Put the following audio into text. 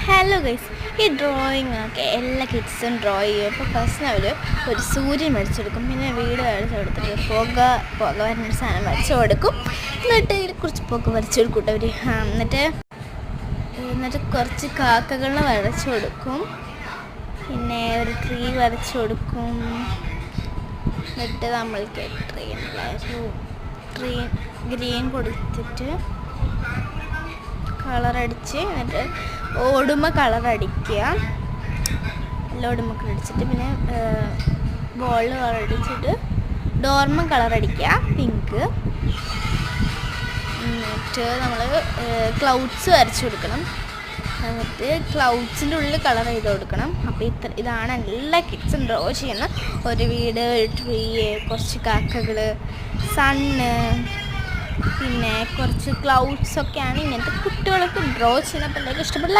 Hello guys, ഈ drawing ഒക്കെ എല്ലാ കിഡ്സും ഡ്രോ ചെയ്യും. ഇപ്പോൾ ഫസ്റ്റ് അവർ ഒരു സൂര്യൻ വരച്ചെടുക്കും, പിന്നെ വീട് വരച്ചെടുത്തിട്ട് പുക വരുന്നൊരു സാധനം വരച്ചു കൊടുക്കും. എന്നിട്ട് ഇതിൽ കുറച്ച് പുക വരച്ചു കൊടുക്കും അവർ. എന്നിട്ട് കുറച്ച് കാക്കകളെ വരച്ചു കൊടുക്കും, പിന്നെ ഒരു ട്രീ വരച്ചു കൊടുക്കും. എന്നിട്ട് നമ്മൾക്ക് ട്രീ ഗ്രീൻ കൊടുത്തിട്ട് കളറടിച്ച്, എന്നിട്ട് ഓടുമ്പ കളറടിക്കുക, എല്ലാം ഓടുമ്പ കളറടിച്ചിട്ട് പിന്നെ ബോളിൽ കളറടിച്ചിട്ട് ഡോർമ കളറടിക്കുക പിങ്ക്. എന്നിട്ട് നമ്മൾ ക്ലൗഡ്സ് വരച്ചു കൊടുക്കണം, എന്നിട്ട് ക്ലൗഡ്സിൻ്റെ ഉള്ളിൽ കളർ ചെയ്ത് കൊടുക്കണം. അപ്പോൾ ഇതാണ് എല്ലാ കിഡ്സും ഡ്രോ ചെയ്യുന്ന ഒരു വീട്, ഒരു ട്രീ, കുറച്ച് കാക്കകൾ, സണ്ണ്, പിന്നെ കുറച്ച് ക്ലൗഡ്സൊക്കെയാണ് ഇങ്ങനത്തെ കുട്ടികൾക്ക് ഡ്രോ ചെയ്യുന്ന പിള്ളേർക്ക് ഇഷ്ടപ്പെടില്ല.